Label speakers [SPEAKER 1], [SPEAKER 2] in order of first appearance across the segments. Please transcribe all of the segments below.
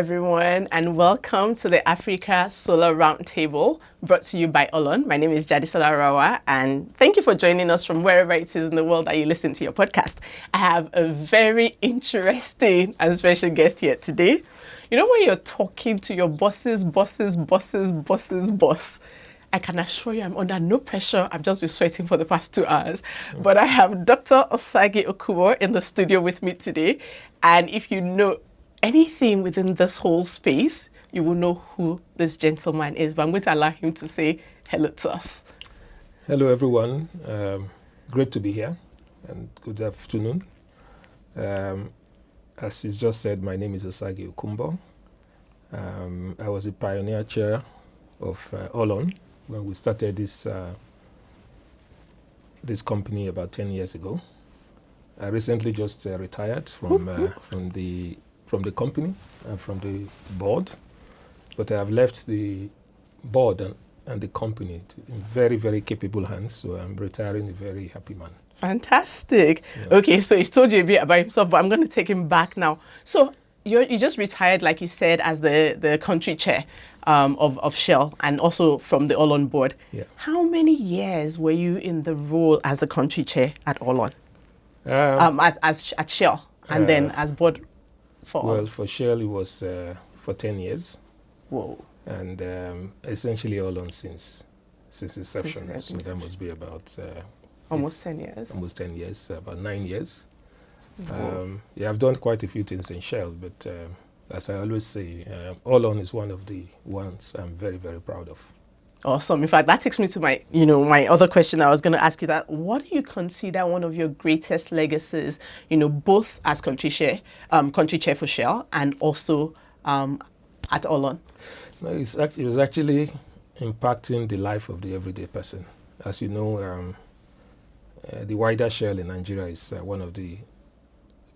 [SPEAKER 1] everyone, and welcome to the Africa Solar Roundtable, brought to you by Olon. My name is Jadisola Rawa, and thank you for joining us from wherever it is in the world that you listen to your podcast. I have a very interesting and special guest here today. You know when you're talking to your boss, I can assure you I'm under no pressure. I've just been sweating for the past 2 hours. But I have Dr. Osagie Okunbor in the studio with me today. And if you know anything within this whole space, you will know who this gentleman is. But I'm going to allow him to say hello to us.
[SPEAKER 2] Hello, everyone. Great to be here, and good afternoon. As he's just said, my name is Osagie Okunbor. I was a pioneer chair of Olon when we started this company about 10 years ago. I recently just retired from the company and from the board, but I have left the board and the company in very, very capable hands. So I'm retiring a very happy man.
[SPEAKER 1] Fantastic. Yeah. Okay, so he's told you a bit about himself, but I'm going to take him back now. So you just retired, like you said, as the country chair of Shell, and also from the Olon board.
[SPEAKER 2] Yeah.
[SPEAKER 1] How many years were you in the role as the country chair at Olon? At Shell, and then as board for
[SPEAKER 2] Well, for Shell, it was for 10 years.
[SPEAKER 1] Whoa.
[SPEAKER 2] And essentially Olon since inception. So that must be about...
[SPEAKER 1] almost 10 years.
[SPEAKER 2] Almost 10 years, about 9 years. I've done quite a few things in Shell, but as I always say, Olon is one of the ones I'm very, very proud of.
[SPEAKER 1] Awesome. In fact, that takes me to my other question. I was going to ask you that. What do you consider one of your greatest legacies, both as country chair for Shell and also at Olon?
[SPEAKER 2] No, it was actually impacting the life of the everyday person. As you know, the wider Shell in Nigeria is one of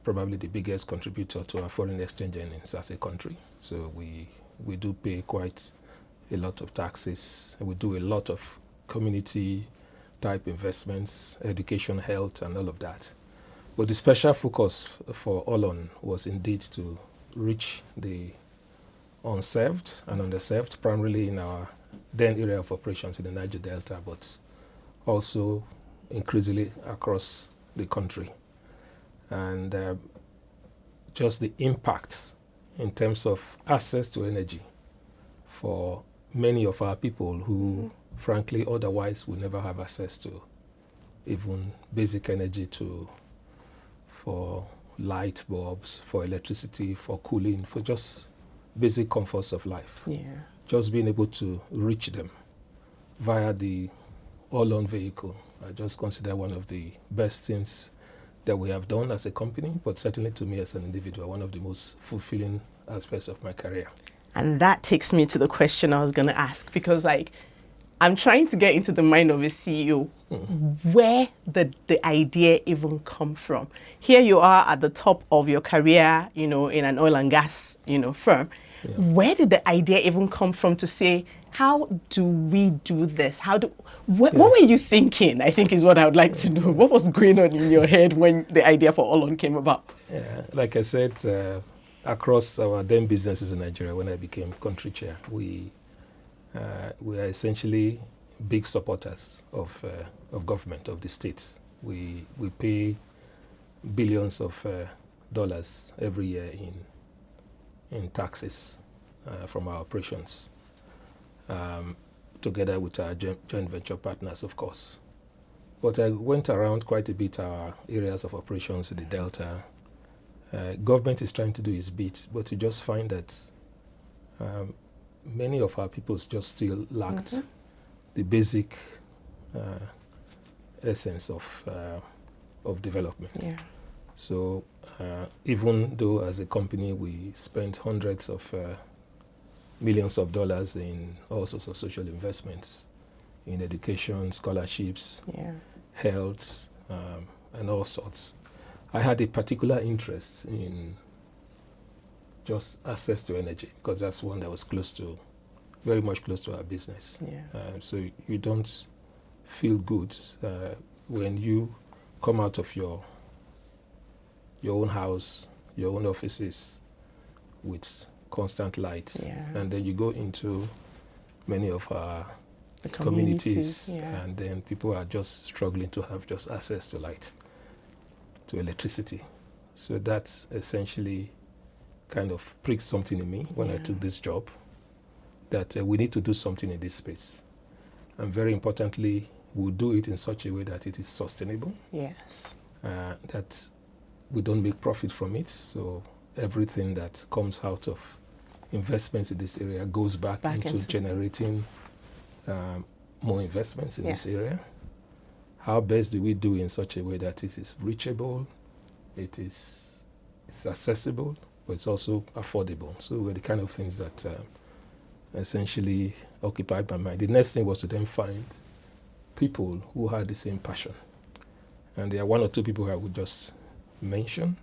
[SPEAKER 2] probably the biggest contributor to our foreign exchange earnings as a country. So we do pay quite a lot of taxes. We do a lot of community type investments, education, health, and all of that. But the special focus for Olon was indeed to reach the unserved and underserved, primarily in our then area of operations in the Niger Delta, but also increasingly across the country. And just the impact in terms of access to energy for many of our people who, frankly, otherwise would never have access to even basic energy for light bulbs, for electricity, for cooling, for just basic comforts of life.
[SPEAKER 1] Yeah.
[SPEAKER 2] Just being able to reach them via the Olon vehicle, I just consider one of the best things that we have done as a company, but certainly to me as an individual, one of the most fulfilling aspects of my career.
[SPEAKER 1] And that takes me to the question I was going to ask, because I'm trying to get into the mind of a CEO. Where did the idea even come from? Here you are at the top of your career, in an oil and gas, firm. Yeah. Where did the idea even come from to say, how do we do this? What were you thinking, I think is what I would like to know. What was going on in your head when the idea for Olon came about?
[SPEAKER 2] Yeah, like I said, across our then businesses in Nigeria, when I became country chair, we are essentially big supporters of government, of the states. We pay billions of dollars every year in taxes from our operations, together with our joint venture partners, of course. But I went around quite a bit our areas of operations in the Delta. Government is trying to do its bit, but you just find that many of our people just still lacked the basic essence of development.
[SPEAKER 1] Yeah.
[SPEAKER 2] So even though as a company we spent hundreds of millions of dollars in all sorts of social investments, in education, scholarships, health, and all sorts, I had a particular interest in just access to energy, because that's one that was very much close to our business.
[SPEAKER 1] Yeah.
[SPEAKER 2] So you don't feel good when you come out of your own house, your own offices, with constant light.
[SPEAKER 1] Yeah.
[SPEAKER 2] And then you go into many of our
[SPEAKER 1] The
[SPEAKER 2] communities,
[SPEAKER 1] yeah.
[SPEAKER 2] and then people are just struggling to have just access to light, to electricity. So that's essentially kind of pricked something in me when I took this job, that we need to do something in this space. And very importantly, we'll do it in such a way that it is sustainable.
[SPEAKER 1] Yes.
[SPEAKER 2] That we don't make profit from it. So everything that comes out of investments in this area goes back into generating more investments in this area. How best do we do in such a way that it is reachable, it's accessible, but it's also affordable? So were the kind of things that essentially occupied my mind. The next thing was to then find people who had the same passion. And there are one or two people I would just mention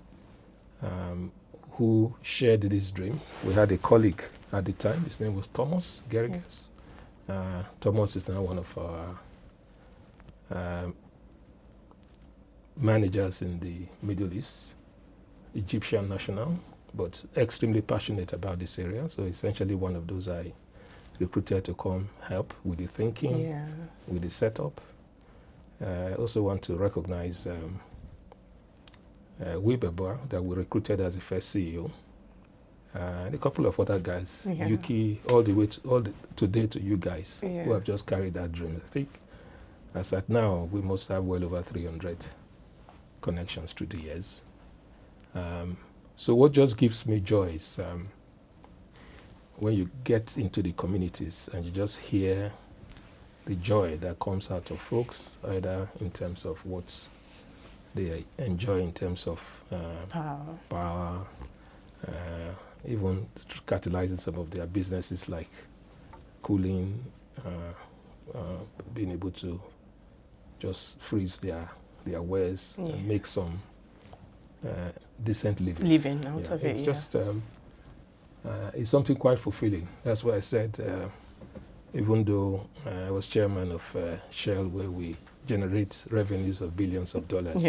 [SPEAKER 2] who shared this dream. We had a colleague at the time. His name was Thomas Gerges. Thomas is now one of our managers in the Middle East, Egyptian national, but extremely passionate about this area. So essentially one of those I recruited to come help with the thinking, with the setup. I also want to recognize Okunbor that we recruited as the first CEO. And a couple of other guys, Yuki, all the way today to you guys who have just carried that dream. I think as at now, we must have well over 300 connections through the years. So what just gives me joy is when you get into the communities and you just hear the joy that comes out of folks, either in terms of what they enjoy in terms of power, even catalyzing some of their businesses like cooling, being able to just freeze their wares and make some decent living
[SPEAKER 1] out of it.
[SPEAKER 2] It's just it's something quite fulfilling. That's why I said, even though I was chairman of Shell, where we generate revenues of billions of dollars,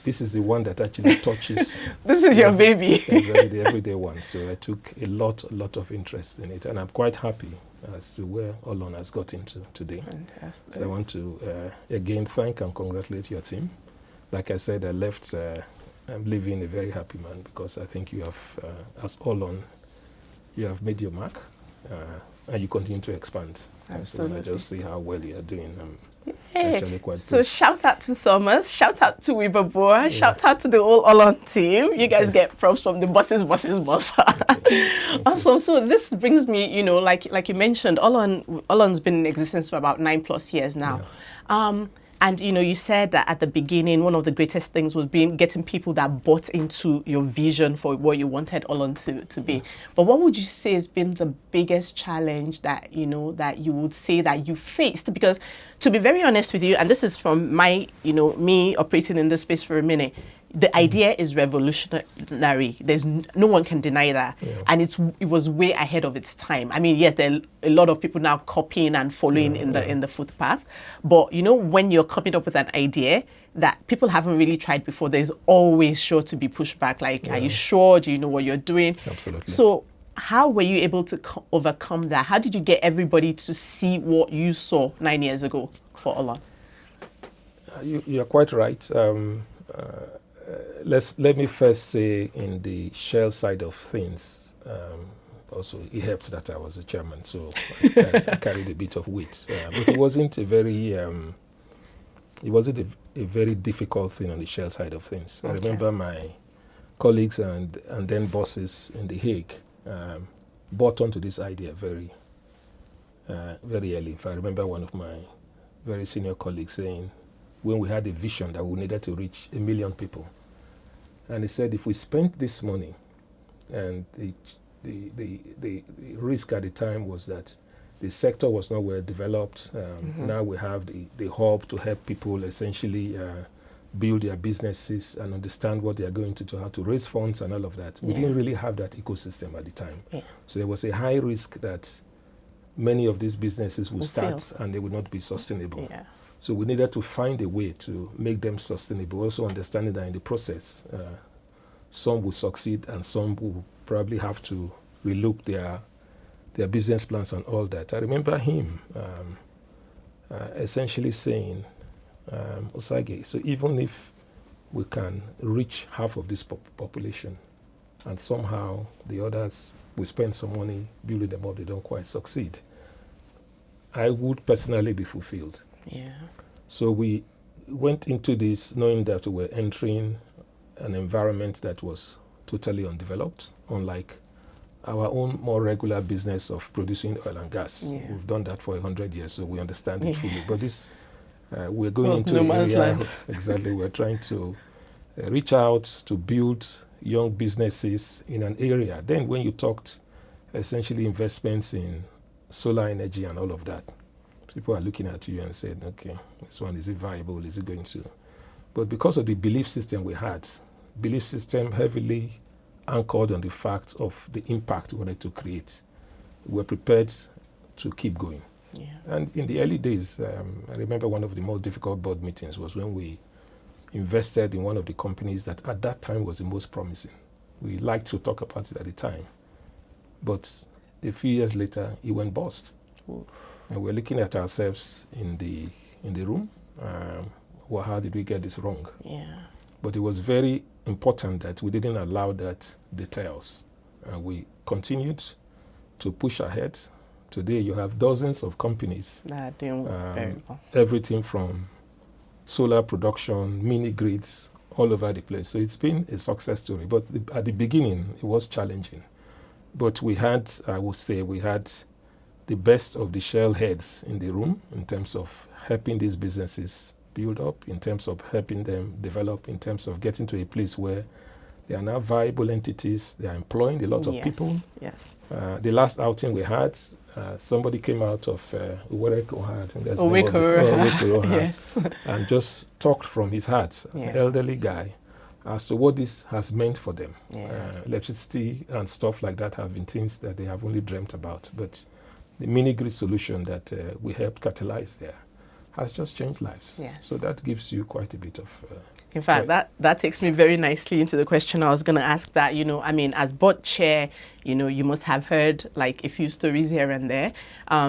[SPEAKER 2] this is the one that actually touches.
[SPEAKER 1] This is your baby.
[SPEAKER 2] The everyday one. So I took a lot of interest in it, and I'm quite happy as to where Olon has got into today.
[SPEAKER 1] Fantastic.
[SPEAKER 2] So I want to again thank and congratulate your team. Like I said, I'm leaving a very happy man, because I think you have, as Olon, you have made your mark, and you continue to expand.
[SPEAKER 1] Absolutely.
[SPEAKER 2] So I just see how well you are doing. Actually quite
[SPEAKER 1] so shout out to Thomas, shout out to Okunbor, shout out to the whole Olon team. You guys get props from the boss. Awesome. So this brings me, like you mentioned, Olon's been in existence for about 9+ years now. And you said that at the beginning, one of the greatest things was getting people that bought into your vision for what you wanted Olon to be. But what would you say has been the biggest challenge that that you would say that you faced? Because to be very honest with you, and this is from my me operating in this space for a minute, the idea is revolutionary. There's no one can deny that, and it was way ahead of its time. I mean, yes, there are a lot of people now copying and following in the footpath, but when you're coming up with an idea that people haven't really tried before, there's always sure to be pushback. Like, are you sure? Do you know what you're doing?
[SPEAKER 2] Absolutely.
[SPEAKER 1] So how were you able to overcome that? How did you get everybody to see what you saw 9 years ago for Olon?
[SPEAKER 2] You're quite right. Let me first say, in the Shell side of things, also it helped that I was the chairman, so I carried a bit of weight. But it wasn't a very difficult thing on the Shell side of things. I remember my colleagues and then bosses in The Hague bought onto this idea very early. If I remember one of my very senior colleagues saying, when we had a vision that we needed to reach 1 million people, and he said, if we spent this money, and the risk at the time was that the sector was not well developed. Now we have the hub to help people essentially build their businesses and understand what they are going to do, how to raise funds and all of that. We didn't really have that ecosystem at the time. So there was a high risk that many of these businesses would start and they would not be sustainable. So we needed to find a way to make them sustainable, also understanding that in the process, some will succeed and some will probably have to relook their business plans and all that. I remember him essentially saying, Osagie, so even if we can reach half of this population and somehow the others, we spend some money building them up, they don't quite succeed, I would personally be fulfilled.
[SPEAKER 1] Yeah.
[SPEAKER 2] So we went into this knowing that we were entering an environment that was totally undeveloped, unlike our own more regular business of producing oil and gas.
[SPEAKER 1] Yeah.
[SPEAKER 2] We've done that for 100 years, so we understand it
[SPEAKER 1] Yes.
[SPEAKER 2] fully. But this, we're going
[SPEAKER 1] Was
[SPEAKER 2] into
[SPEAKER 1] no man's
[SPEAKER 2] area,
[SPEAKER 1] land.
[SPEAKER 2] exactly. We're trying to reach out to build young businesses in an area. Then when you talked essentially investments in solar energy and all of that, people are looking at you and said, okay, this one, is it viable? Is it going to? But because of the belief system we had, belief system heavily anchored on the fact of the impact we wanted to create, we were prepared to keep going.
[SPEAKER 1] Yeah.
[SPEAKER 2] And in the early days, I remember one of the most difficult board meetings was when we invested in one of the companies that at that time was the most promising. We liked to talk about it at the time. But a few years later, it went bust.
[SPEAKER 1] Oof.
[SPEAKER 2] And we're looking at ourselves in the room. Well, how did we get this wrong?
[SPEAKER 1] Yeah.
[SPEAKER 2] But it was very important that we didn't allow that deter us. We continued to push ahead. Today, you have dozens of companies.
[SPEAKER 1] That are doing very well.
[SPEAKER 2] Everything from solar production, mini grids, all over the place. So it's been a success story. But at the beginning, it was challenging. But we had, I would say, we had the best of the shell heads in the room in terms of helping these businesses build up, in terms of helping them develop, in terms of getting to a place where they are now viable entities, they are employing a lot of people.
[SPEAKER 1] Yes.
[SPEAKER 2] The last outing we had, somebody came out of Owerri, I think that's the name of the-
[SPEAKER 1] Owerri.
[SPEAKER 2] Owerri,
[SPEAKER 1] Yes.
[SPEAKER 2] and just talked from his heart,
[SPEAKER 1] Yeah.
[SPEAKER 2] an elderly guy, as to what this has meant for them.
[SPEAKER 1] Yeah.
[SPEAKER 2] Electricity and stuff like that have been things that they have only dreamt about. But the mini grid solution that we helped catalyze there has just changed lives.
[SPEAKER 1] Yes.
[SPEAKER 2] So that gives you quite a bit of...
[SPEAKER 1] In fact, that takes me very nicely into the question I was going to ask that, I mean, as board chair, you must have heard like a few stories here and there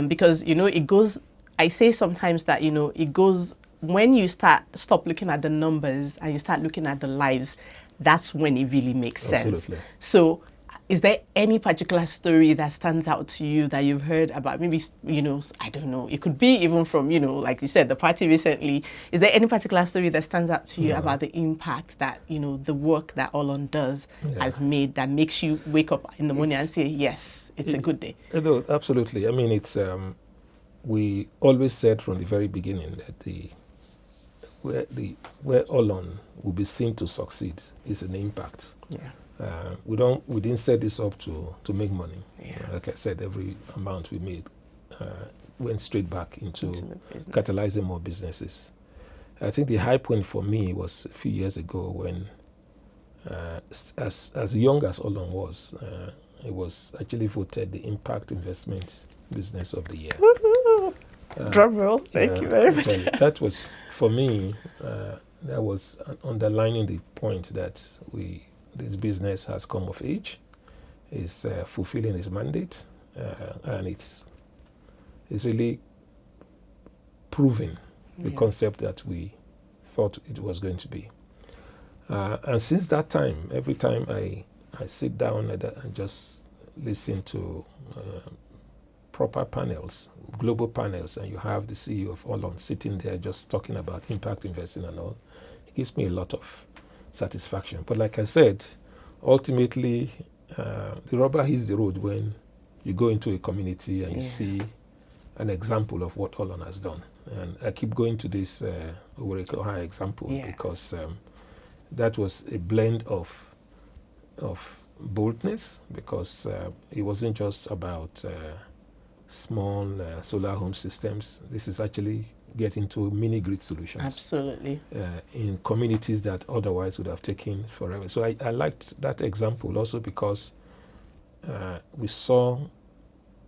[SPEAKER 1] because, it goes, I say sometimes that, it goes, when you stop looking at the numbers and you start looking at the lives, that's when it really makes sense.
[SPEAKER 2] Absolutely.
[SPEAKER 1] So is there any particular story that stands out to you that you've heard about? Maybe, I don't know, it could be even from, like you said, the party recently. Is there any particular story that stands out to you about the impact that, the work that Olon does has made that makes you wake up in the morning and say, yes, it's a good day?
[SPEAKER 2] Absolutely. I mean, it's, we always said from the very beginning that where Olon will be seen to succeed is an impact.
[SPEAKER 1] Yeah.
[SPEAKER 2] We didn't set this up to make money.
[SPEAKER 1] Yeah.
[SPEAKER 2] Like I said, every amount we made went straight back into
[SPEAKER 1] the business.
[SPEAKER 2] catalyzing more businesses. I think the high point for me was a few years ago when, as young as Olon was, it was actually voted the Impact Investment Business of the Year.
[SPEAKER 1] Drum roll. Thank you very much.
[SPEAKER 2] That was, for me, that was underlining the point that this business has come of age, is fulfilling its mandate, and it's really proving the concept that we thought it was going to be. And since that time, every time I sit down and just listen to proper panels, global panels, and you have the CEO of Olon sitting there just talking about impact investing and all, it gives me a lot of satisfaction. But like I said, ultimately, the rubber hits the road when you go into a community and you see an example of what Olon has done. And I keep going to this Owerri example because that was a blend of boldness, because it wasn't just about small solar home systems. This is actually getting to mini grid solutions.
[SPEAKER 1] Absolutely.
[SPEAKER 2] In communities that otherwise would have taken forever. So I liked that example also because we saw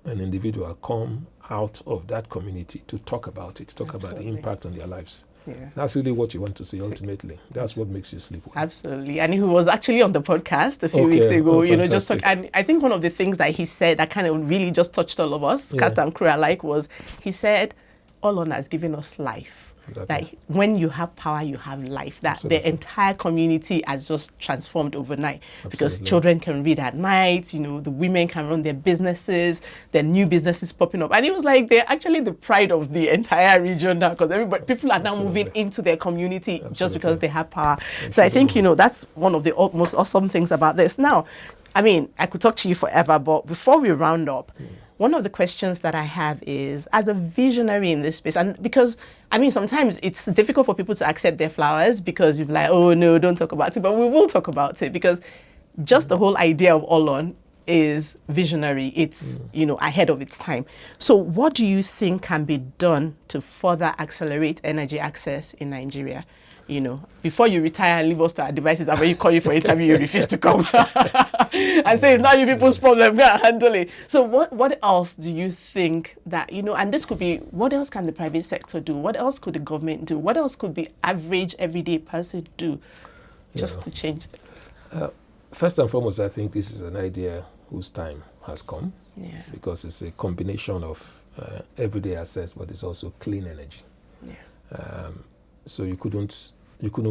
[SPEAKER 2] an individual come out of that community to talk about it, to talk about the impact on their lives.
[SPEAKER 1] Yeah.
[SPEAKER 2] That's really what you want to see ultimately. That's what makes you sleep well.
[SPEAKER 1] Absolutely. And he was actually on the podcast a few weeks ago, just talk, and I think one of the things that he said that kind of really just touched all of us, cast and crew alike, was he said, Olon has given us life. That when you have power, you have life. That the entire community has just transformed overnight. Because children can read at night, the women can run their businesses, their new businesses popping up. And it was like they're actually the pride of the entire region now, because people are now moving into their community just because they have power. So I think, that's one of the most awesome things about this. Now, I mean, I could talk to you forever, but before we round up, one of the questions that I have is, as a visionary in this space, and because, I mean, sometimes it's difficult for people to accept their flowers because you're like, oh no, don't talk about it, but we will talk about it, because just the whole idea of Olon is visionary. It's, ahead of its time. So what do you think can be done to further accelerate energy access in Nigeria? Before you retire and leave us to our devices, and when you call you for interview, you refuse to come and say it's not you people's problem, go and handle it. So what else do you think that, and this could be, what else can the private sector do? What else could the government do? What else could the average everyday person do just to change things?
[SPEAKER 2] First and foremost, I think this is an idea whose time has come, because it's a combination of everyday access, but it's also clean energy. So you couldn't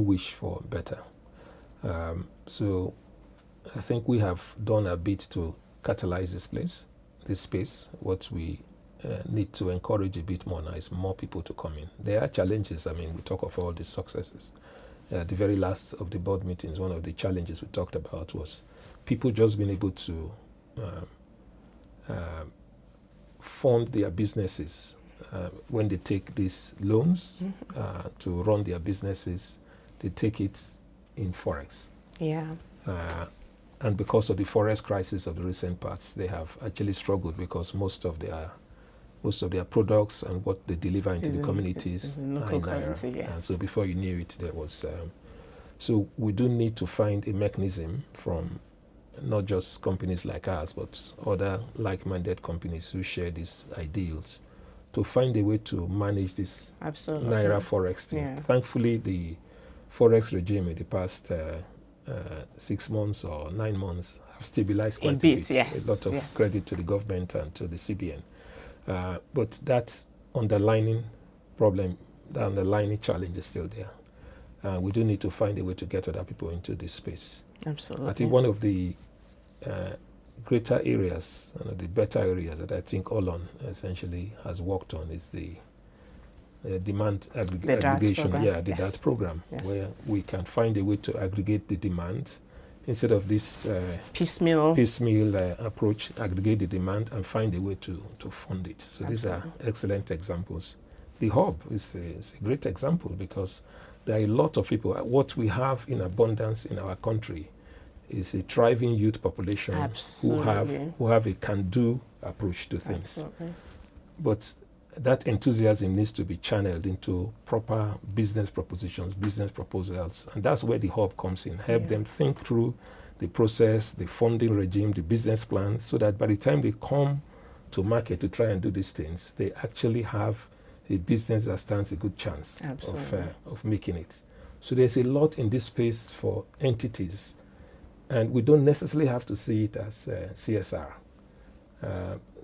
[SPEAKER 2] wish for better. So I think we have done a bit to catalyze this space. What we need to encourage a bit more now is more people to come in. There are challenges. I mean, we talk of all these successes. The very last of the board meetings, one of the challenges we talked about was people just being able to fund their businesses. When they take these loans to run their businesses, they take it in forex. And because of the forex crisis of the recent past, they have actually struggled, because most of their products and what they deliver into the communities are in naira. And so before you knew it, there was. So we do need to find a mechanism from not just companies like ours, but other like-minded companies who share these ideals, to find a way to manage this naira forex thing. Thankfully, the forex regime in the past 6 months or 9 months have stabilized quite a bit. A lot of credit to the government and to the CBN. But that underlying problem, the underlying challenge is still there. We do need to find a way to get other people into this space.
[SPEAKER 1] Absolutely.
[SPEAKER 2] I think one of the greater areas, the better areas that I think Olon essentially has worked on is the demand aggregation. The DAT program, where we can find a way to aggregate the demand instead of this piecemeal approach. Aggregate the demand and find a way to fund it. So these are excellent examples. The hub is a great example, because there are a lot of people. What we have in abundance in our country is a thriving youth population who have a can-do approach to things. But that enthusiasm needs to be channeled into proper business propositions, business proposals, and that's where the hub comes in. Help them think through the process, the funding regime, the business plan, so that by the time they come to market to try and do these things, they actually have a business that stands a good chance of making it. So there's a lot in this space for entities. And we don't necessarily have to see it as CSR.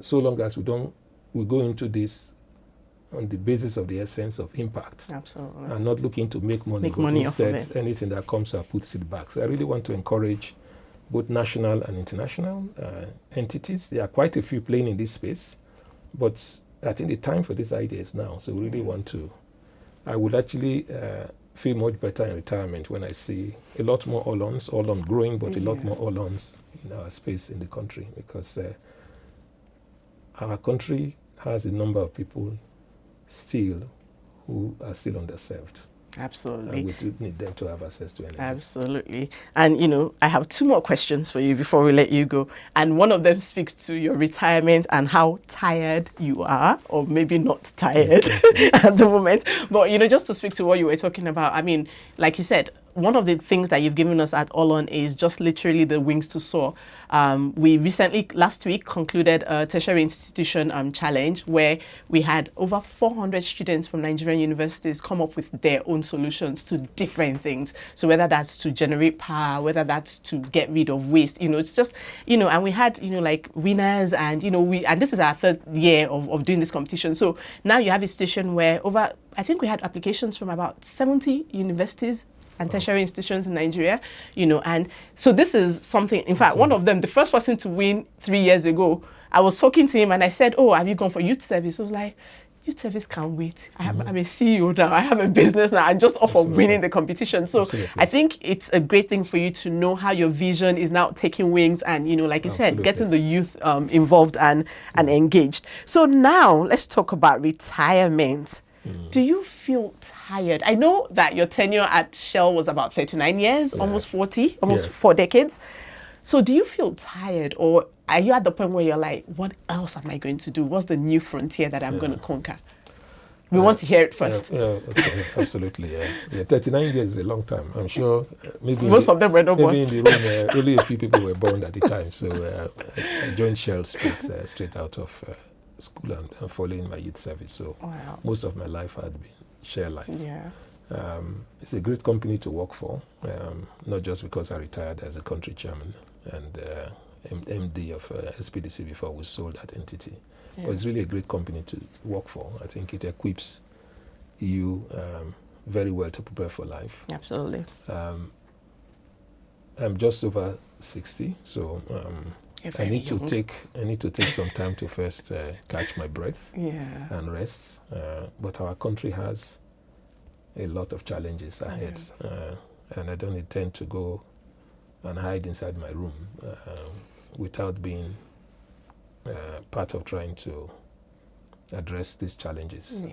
[SPEAKER 2] So long as we go into this on the basis of the essence of impact. And not looking to make money, but instead anything that comes out puts it back. So I really want to encourage both national and international entities. There are quite a few playing in this space, but I think the time for this idea is now. So we really want to. I would actually feel much better in retirement when I see a lot more Olon growing, but a lot more Olons in our space in the country, because our country has a number of people still who are still underserved.
[SPEAKER 1] Absolutely.
[SPEAKER 2] And we do need them to have access to energy.
[SPEAKER 1] Absolutely. And, I have 2 more questions for you before we let you go. And one of them speaks to your retirement and how tired you are, or maybe not tired at the moment. But, just to speak to what you were talking about, I mean, like you said, one of the things that you've given us at Olon is just literally the wings to soar. We recently, last week, concluded a tertiary institution challenge where we had over 400 students from Nigerian universities come up with their own solutions to different things. So whether that's to generate power, whether that's to get rid of waste, it's just, and we had, like winners, and, and this is our third year of doing this competition. So now you have a station where I think we had applications from about 70 universities and tertiary institutions in Nigeria, and so this is something, in fact, one of them, the first person to win 3 years ago, I was talking to him and I said, oh, have you gone for youth service? I was like, youth service can't wait. I'm a CEO now. I have a business now. I'm just off of winning the competition. So I think it's a great thing for you to know how your vision is now taking wings and, like you said, getting the youth involved and engaged. So now let's talk about retirement. Do you feel tired? I know that your tenure at Shell was about 39 years, almost 40, almost 4 decades. So do you feel tired, or are you at the point where you're like, what else am I going to do? What's the new frontier that I'm going to conquer? We want to hear it first.
[SPEAKER 2] Okay, absolutely. Yeah, 39 years is a long time. I'm sure maybe
[SPEAKER 1] most of them were not born.
[SPEAKER 2] Maybe in the room, only a few people were born at the time. So I joined Shell straight out of school and following my youth service. So most of my life had been Shell life.
[SPEAKER 1] Yeah.
[SPEAKER 2] It's a great company to work for, not just because I retired as a country chairman and MD of SPDC before we sold that entity. But it's really a great company to work for. I think it equips you very well to prepare for life.
[SPEAKER 1] Absolutely.
[SPEAKER 2] I'm just over 60, so I need to take some time to first catch my breath and rest. But our country has a lot of challenges ahead, and I don't intend to go and hide inside my room without being part of trying to address these challenges.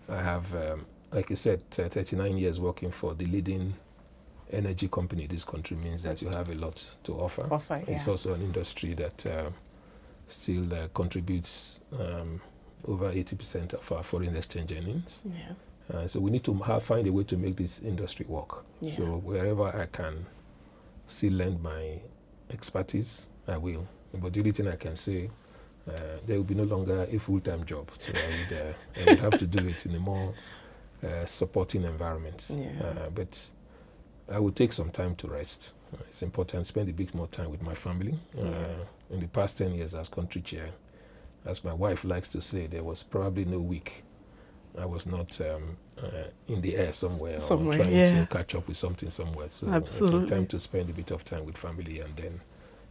[SPEAKER 2] I have, like I said, 39 years working for the leading energy company in this country means that you have a lot to offer. It's also an industry that still contributes over 80% of our foreign exchange earnings. So we need to find a way to make this industry work. So wherever I can still lend my expertise, I will. But the only thing I can say, there will be no longer a full-time job. So I would have to do it in a more supporting environment. But I will take some time to rest. It's important to spend a bit more time with my family. In the past 10 years as country chair, as my wife likes to say, there was probably no week I was not in the air somewhere or trying to catch up with something somewhere. So
[SPEAKER 1] absolutely.
[SPEAKER 2] It's time to spend a bit of time with family and then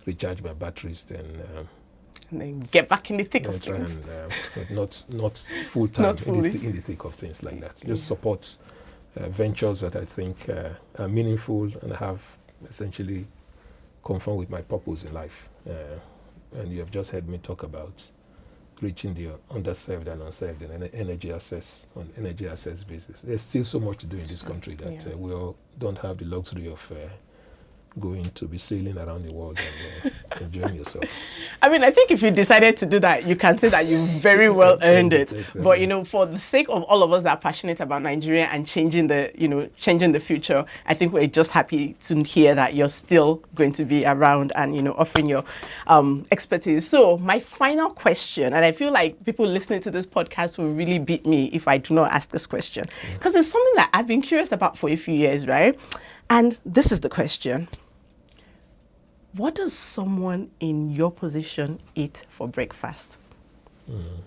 [SPEAKER 2] recharge my batteries, and
[SPEAKER 1] then get back in the thick of things.
[SPEAKER 2] Not full time in the thick of things like that. Just support ventures that I think are meaningful and have essentially conform with my purpose in life. And you have just heard me talk about reaching the underserved and unserved in energy access basis. There's still so much to do in this country that we all don't have the luxury of going to be sailing around the world and enjoying yourself.
[SPEAKER 1] I mean, I think if you decided to do that, you can say that you very well earned it. Exactly. But, for the sake of all of us that are passionate about Nigeria and changing the future, I think we're just happy to hear that you're still going to be around and, offering your expertise. So my final question, and I feel like people listening to this podcast will really beat me if I do not ask this question, because it's something that I've been curious about for a few years, right? And this is the question. What does someone in your position eat for breakfast?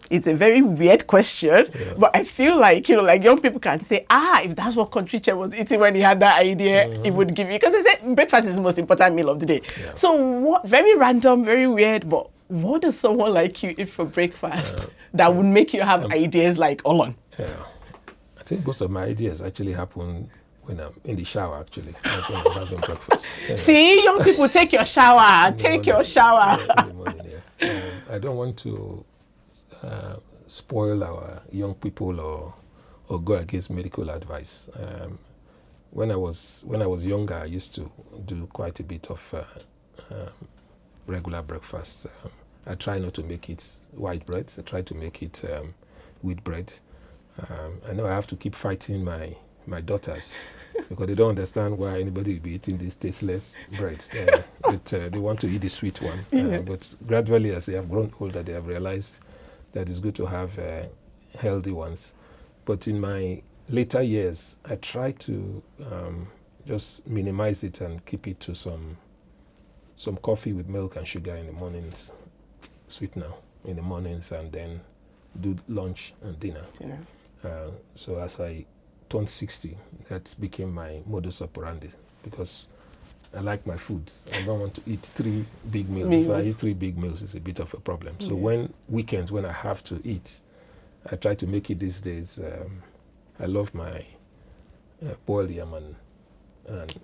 [SPEAKER 1] It's a very weird question, but I feel like, like young people can say, if that's what country chair was eating when he had that idea, it would give you, because they said breakfast is the most important meal of the day. So what, very random, very weird, but what does someone like you eat for breakfast that would make you have ideas like Olon?
[SPEAKER 2] I think most of my ideas actually happen when I'm in the shower, actually. That's when I'm having breakfast.
[SPEAKER 1] See, young people, take your shower. Take your shower.
[SPEAKER 2] In the morning, I don't want to spoil our young people or go against medical advice. When I was younger, I used to do quite a bit of regular breakfast. I try not to make it white bread. I try to make it wheat bread. I know I have to keep fighting my my daughters because they don't understand why anybody will be eating this tasteless bread. But they want to eat the sweet one. But gradually, as they have grown older, they have realized that it's good to have healthy ones. But in my later years, I try to just minimize it and keep it to some coffee with milk and sugar in the mornings, sweetener in the mornings, and then do lunch and dinner. So as I turned 60, that became my modus operandi because I like my food. I don't want to eat 3 big meals. If I eat 3 big meals, it's a bit of a problem. So when weekends, when I have to eat, I try to make it these days. I love my boiled yam and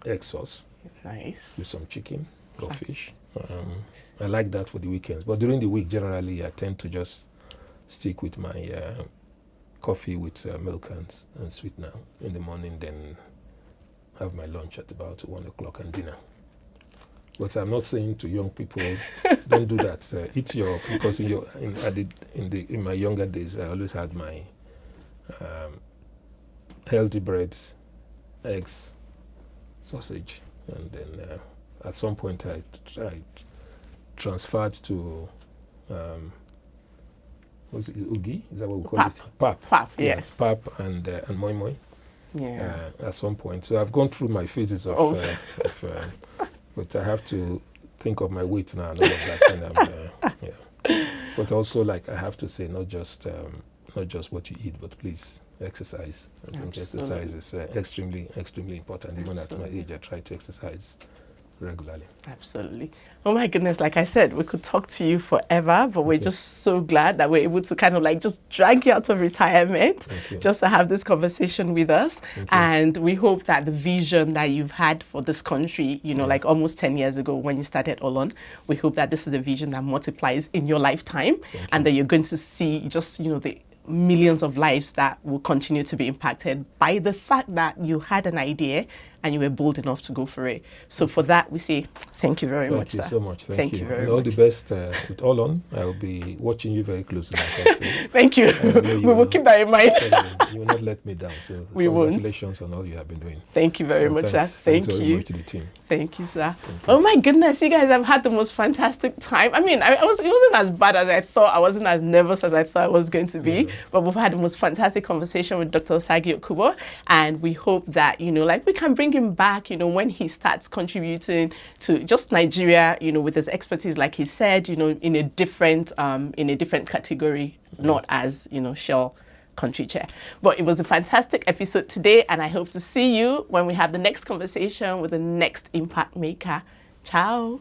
[SPEAKER 2] egg sauce.
[SPEAKER 1] Nice.
[SPEAKER 2] With some chicken or fish. I like that for the weekends. But during the week, generally, I tend to just stick with my coffee with milk and sweetener in the morning, then have my lunch at about 1 o'clock and dinner. But I'm not saying to young people, don't do that. Eat your, because in my younger days, I always had my healthy breads, eggs, sausage, and then at some point I transferred to was it ugi? Is that what we call it? Pap.
[SPEAKER 1] Pap, yes.
[SPEAKER 2] Pap and moi moi.
[SPEAKER 1] Yeah.
[SPEAKER 2] At some point, so I've gone through my phases of but I have to think of my weight now and all of that. And but also, like, I have to say, not just what you eat, but please exercise. I think exercise is extremely important. Even at my age, I try to exercise regularly.
[SPEAKER 1] Absolutely. Oh my goodness, like I said, we could talk to you forever, but we're just so glad that we're able to kind of like just drag you out of retirement just to have this conversation with us. And we hope that the vision that you've had for this country, you know, like almost 10 years ago when you started Olon, we hope that this is a vision that multiplies in your lifetime and that you're going to see just, you know, the millions of lives that will continue to be impacted by the fact that you had an idea and you were bold enough to go for it. So for that, we say thank you very much, sir.
[SPEAKER 2] Thank you so much.
[SPEAKER 1] Thank you very much.
[SPEAKER 2] All the best with Olon. I'll be watching you very closely. Like I say.
[SPEAKER 1] Thank you. We will keep that in mind.
[SPEAKER 2] You will not let me down. So
[SPEAKER 1] we won't.
[SPEAKER 2] Congratulations on all you have been doing.
[SPEAKER 1] Thank you very much, sir. Thank you.
[SPEAKER 2] Very much to the team.
[SPEAKER 1] Thank you, sir. Oh my goodness, you guys have had the most fantastic time. I mean, it wasn't as bad as I thought. I wasn't as nervous as I thought it was going to be. But we've had the most fantastic conversation with Dr. Osagie Okunbor, and we hope that, you know, like we can bring him back, you know, when he starts contributing to just Nigeria, you know, with his expertise, like he said, you know, in a different category, not as, you know, Shell country chair. But it was a fantastic episode today, and I hope to see you when we have the next conversation with the next impact maker. Ciao.